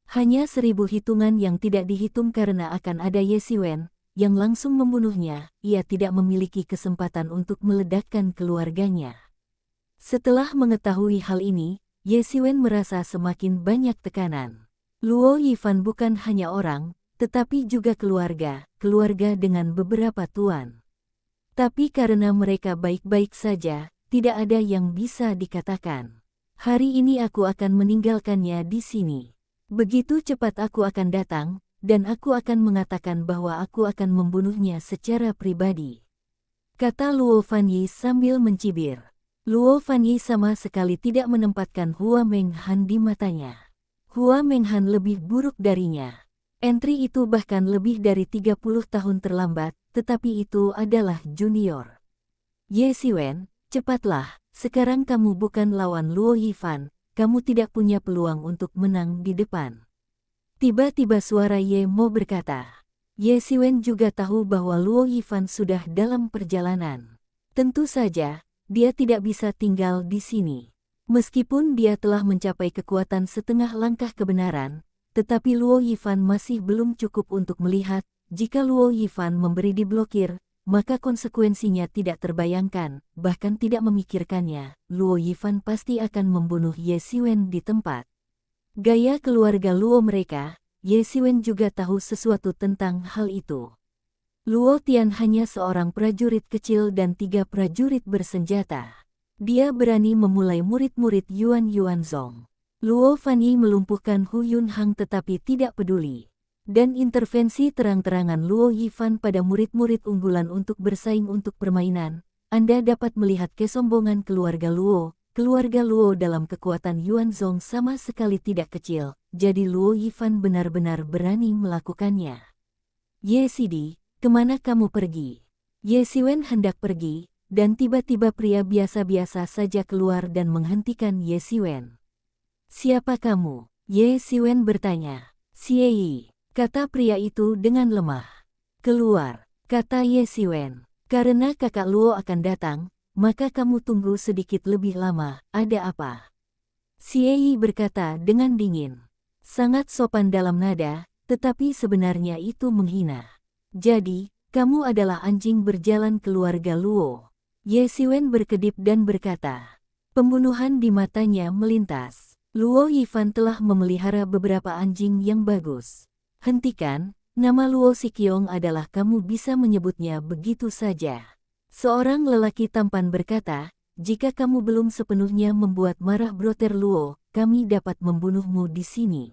Hanya 1000 hitungan yang tidak dihitung karena akan ada Ye Siwen, yang langsung membunuhnya, ia tidak memiliki kesempatan untuk meledakkan keluarganya. Setelah mengetahui hal ini, Ye Siwen merasa semakin banyak tekanan. Luo Yifan bukan hanya orang, tetapi juga keluarga dengan beberapa tuan. Tapi karena mereka baik-baik saja, tidak ada yang bisa dikatakan. Hari ini aku akan meninggalkannya di sini. Begitu cepat aku akan datang, dan aku akan mengatakan bahwa aku akan membunuhnya secara pribadi. Kata Luo Fanyi sambil mencibir. Luo Fanyi sama sekali tidak menempatkan Hua Menghan di matanya. Hua Menghan lebih buruk darinya. Entry itu bahkan lebih dari 30 tahun terlambat, tetapi itu adalah junior. Ye Siwen, cepatlah, sekarang kamu bukan lawan Luo Yifan, kamu tidak punya peluang untuk menang di depan. Tiba-tiba suara Ye Mo berkata. Ye Siwen juga tahu bahwa Luo Yifan sudah dalam perjalanan. Tentu saja, dia tidak bisa tinggal di sini. Meskipun dia telah mencapai kekuatan setengah langkah kebenaran, tetapi Luo Yifan masih belum cukup untuk melihat, jika Luo Yifan memberi diblokir, maka konsekuensinya tidak terbayangkan, bahkan tidak memikirkannya, Luo Yifan pasti akan membunuh Ye Siwen di tempat. Gaya keluarga Luo mereka, Ye Siwen juga tahu sesuatu tentang hal itu. Luo Tian hanya seorang prajurit kecil dan 3 prajurit bersenjata. Dia berani memulai murid-murid Yuanzong. Luo Fanyi melumpuhkan Hu Yunhang tetapi tidak peduli. Dan intervensi terang-terangan Luo Yifan pada murid-murid unggulan untuk bersaing untuk permainan, Anda dapat melihat kesombongan keluarga Luo. Keluarga Luo dalam kekuatan Yuanzong sama sekali tidak kecil, jadi Luo Yifan benar-benar berani melakukannya. Ye Sidi, kemana kamu pergi? Ye Siwen hendak pergi, dan tiba-tiba pria biasa-biasa saja keluar dan menghentikan Ye Siwen. Siapa kamu? Ye Siwen bertanya. Xie, kata pria itu dengan lemah. Keluar, kata Ye Xiwen. Karena kakak Luo akan datang, maka kamu tunggu sedikit lebih lama, ada apa? Xie berkata dengan dingin. Sangat sopan dalam nada, tetapi sebenarnya itu menghina. Jadi, kamu adalah anjing berjalan keluarga Luo. Ye Xiwen berkedip dan berkata. Pembunuhan di matanya melintas. Luo Yifan telah memelihara beberapa anjing yang bagus. Hentikan, nama Luo Siqiong adalah kamu bisa menyebutnya begitu saja. Seorang lelaki tampan berkata, jika kamu belum sepenuhnya membuat marah Brother Luo, kami dapat membunuhmu di sini.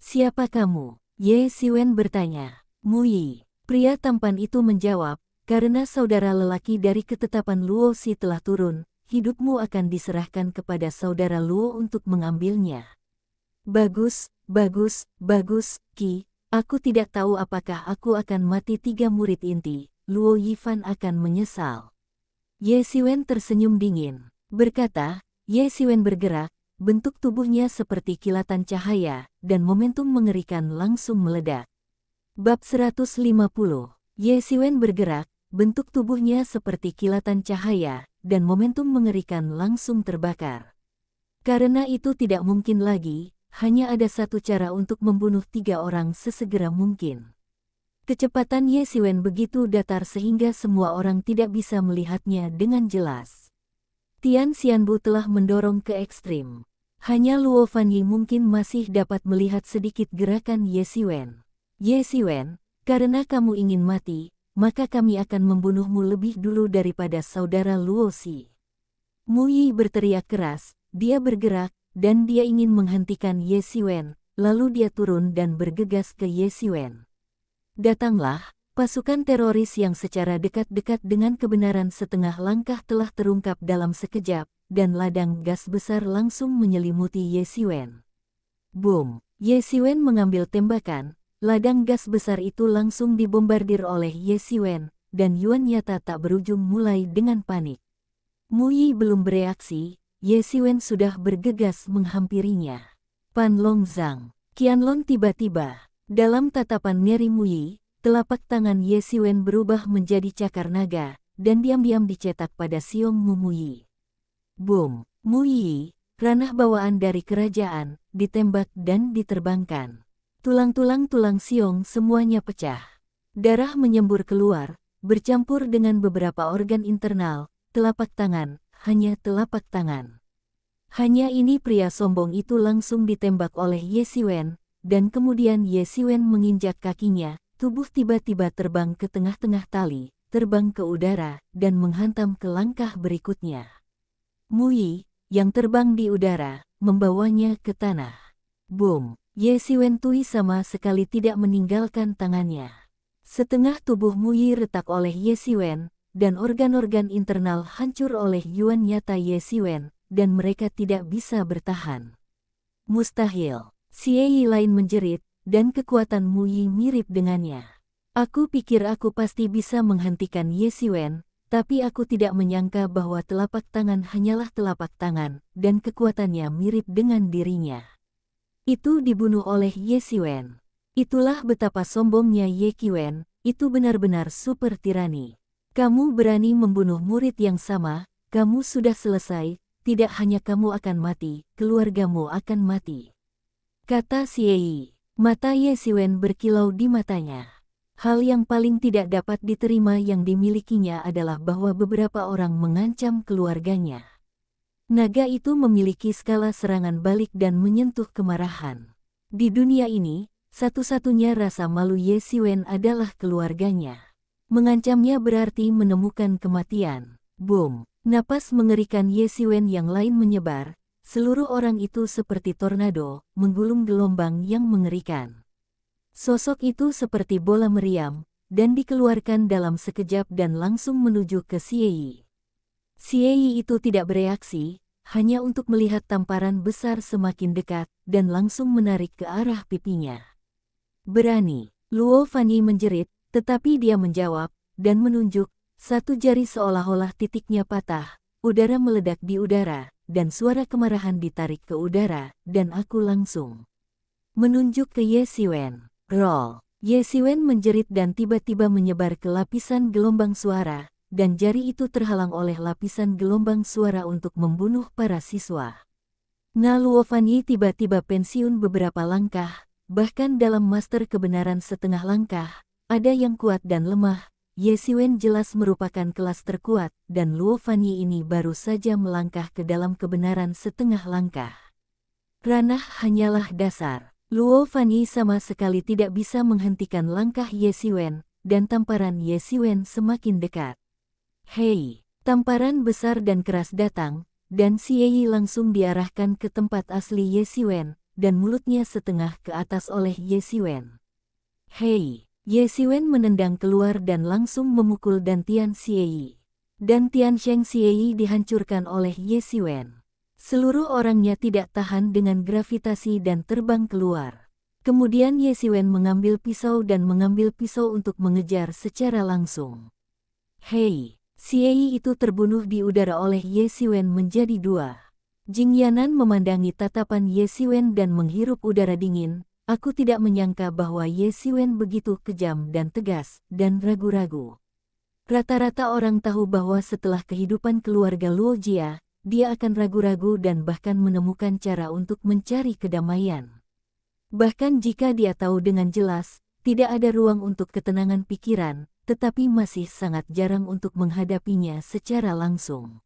Siapa kamu? Ye Xiwen bertanya. Muyi. Pria tampan itu menjawab, karena saudara lelaki dari ketetapan Luo Si telah turun, hidupmu akan diserahkan kepada saudara Luo untuk mengambilnya. Bagus, bagus, bagus, Ki. Aku tidak tahu apakah aku akan mati 3 murid inti. Luo Yifan akan menyesal. Ye Xiwen tersenyum dingin. Berkata, Ye Xiwen bergerak, bentuk tubuhnya seperti kilatan cahaya, dan momentum mengerikan langsung meledak. Bab 150. Ye Xiwen bergerak, bentuk tubuhnya seperti kilatan cahaya, dan momentum mengerikan langsung terbakar. Karena itu tidak mungkin lagi, hanya ada satu cara untuk membunuh 3 orang sesegera mungkin. Kecepatan Ye Xiwen begitu datar sehingga semua orang tidak bisa melihatnya dengan jelas. Tian Xianbu telah mendorong ke ekstrim. Hanya Luo Fanyi mungkin masih dapat melihat sedikit gerakan Ye Xiwen. Ye Xiwen, karena kamu ingin mati, maka kami akan membunuhmu lebih dulu daripada saudara Luo Si. Mu Yi berteriak keras, dia bergerak, dan dia ingin menghentikan Ye Xiwen, lalu dia turun dan bergegas ke Ye Xiwen. Datanglah, pasukan teroris yang secara dekat-dekat dengan kebenaran setengah langkah telah terungkap dalam sekejap, dan ladang gas besar langsung menyelimuti Ye Xiwen. Boom! Ye Xiwen mengambil tembakan. Ladang gas besar itu langsung dibombardir oleh Ye Xiwen, dan Yuan nyata tak berujung mulai dengan panik. Mu Yi belum bereaksi, Ye Xiwen sudah bergegas menghampirinya. Pan Long Zhang, Qianlong tiba-tiba. Dalam tatapan ngeri Mu Yi, telapak tangan Ye Xiwen berubah menjadi cakar naga, dan diam-diam dicetak pada siung Mu Yi. Boom! Mu Yi, ranah bawaan dari kerajaan, ditembak dan diterbangkan. Tulang-tulang tulang siung semuanya pecah. Darah menyembur keluar, bercampur dengan beberapa organ internal, telapak tangan, hanya telapak tangan. Hanya ini pria sombong itu langsung ditembak oleh Ye Xiwen, dan kemudian Ye Xiwen menginjak kakinya, tubuh tiba-tiba terbang ke tengah-tengah tali, terbang ke udara, dan menghantam ke langkah berikutnya. Mu Yi, yang terbang di udara, membawanya ke tanah. Boom! Ye Xiwen Tui sama sekali tidak meninggalkan tangannya. Setengah tubuh Mu Yi retak oleh Ye Xiwen, dan organ-organ internal hancur oleh Yuan nyata Ye Xiwen, dan mereka tidak bisa bertahan. Mustahil. Xie Yi lain menjerit, dan kekuatan Mu Yi mirip dengannya. Aku pikir aku pasti bisa menghentikan Ye Xiwen, tapi aku tidak menyangka bahwa telapak tangan hanyalah telapak tangan, dan kekuatannya mirip dengan dirinya. Itu dibunuh oleh Ye Xiwen. Itulah betapa sombongnya Ye Qiwen, itu benar-benar super tirani. Kamu berani membunuh murid yang sama, kamu sudah selesai, tidak hanya kamu akan mati, keluargamu akan mati. Kata Xie Yi. Mata Ye Xiwen berkilau di matanya. Hal yang paling tidak dapat diterima yang dimilikinya adalah bahwa beberapa orang mengancam keluarganya. Naga itu memiliki skala serangan balik dan menyentuh kemarahan. Di dunia ini, satu-satunya rasa malu Ye Xiwen adalah keluarganya. Mengancamnya berarti menemukan kematian. Boom! Napas mengerikan Ye Xiwen yang lain menyebar, seluruh orang itu seperti tornado, menggulung gelombang yang mengerikan. Sosok itu seperti bola meriam, dan dikeluarkan dalam sekejap dan langsung menuju ke Xie Yi. Xie Yi itu tidak bereaksi, hanya untuk melihat tamparan besar semakin dekat, dan langsung menarik ke arah pipinya. Berani, Luo Fanyi menjerit, tetapi dia menjawab, dan menunjuk, satu jari seolah-olah titiknya patah, udara meledak di udara, dan suara kemarahan ditarik ke udara, dan aku langsung menunjuk ke Ye Xiwen. Roll. Ye Xiwen menjerit dan tiba-tiba menyebar ke lapisan gelombang suara, dan jari itu terhalang oleh lapisan gelombang suara untuk membunuh para siswa. Na Luofanyi tiba-tiba pensiun beberapa langkah, bahkan dalam master kebenaran setengah langkah, ada yang kuat dan lemah. Ye Xiwen jelas merupakan kelas terkuat, dan Luofanyi ini baru saja melangkah ke dalam kebenaran setengah langkah. Ranah hanyalah dasar. Luofanyi sama sekali tidak bisa menghentikan langkah Ye Xiwen, dan tamparan Ye Xiwen semakin dekat. Hei! Tamparan besar dan keras datang, dan Xie Yi langsung diarahkan ke tempat asli Ye Xiwen, dan mulutnya setengah ke atas oleh Ye Xiwen. Hei! Ye Xiwen menendang keluar dan langsung memukul dantian Xie Yi. Dantian Sheng Xie Yi dihancurkan oleh Ye Xiwen. Seluruh orangnya tidak tahan dengan gravitasi dan terbang keluar. Kemudian Ye Xiwen mengambil pisau dan mengambil pisau untuk mengejar secara langsung. Hei! Xie Yi itu terbunuh di udara oleh Ye Xiwen menjadi dua. Jing Yanan memandangi tatapan Ye Xiwen dan menghirup udara dingin. Aku tidak menyangka bahwa Ye Xiwen begitu kejam dan tegas, dan ragu-ragu. Rata-rata orang tahu bahwa setelah kehidupan keluarga Luo Jia, dia akan ragu-ragu dan bahkan menemukan cara untuk mencari kedamaian. Bahkan jika dia tahu dengan jelas, tidak ada ruang untuk ketenangan pikiran, tetapi masih sangat jarang untuk menghadapinya secara langsung.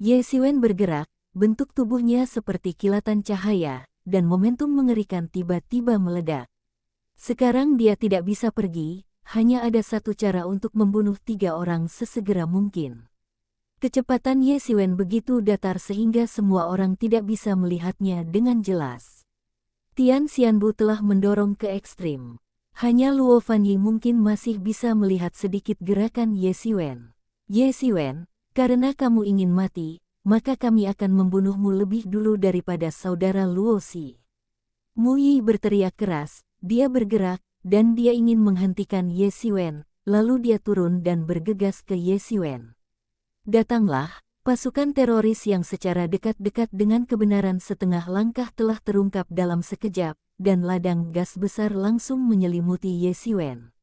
Ye Xiwen bergerak, bentuk tubuhnya seperti kilatan cahaya, dan momentum mengerikan tiba-tiba meledak. Sekarang dia tidak bisa pergi, hanya ada satu cara untuk membunuh 3 orang sesegera mungkin. Kecepatan Ye Xiwen begitu datar sehingga semua orang tidak bisa melihatnya dengan jelas. Tian Xianbu telah mendorong ke ekstrim. Hanya Luo Fanyi mungkin masih bisa melihat sedikit gerakan Ye Xiwen. Ye Xiwen, karena kamu ingin mati, maka kami akan membunuhmu lebih dulu daripada saudara Luo Xi. Mu Yi berteriak keras, dia bergerak, dan dia ingin menghentikan Ye Xiwen, lalu dia turun dan bergegas ke Ye Xiwen. Datanglah, pasukan teroris yang secara dekat-dekat dengan kebenaran setengah langkah telah terungkap dalam sekejap, dan ladang gas besar langsung menyelimuti Ye Xiwen.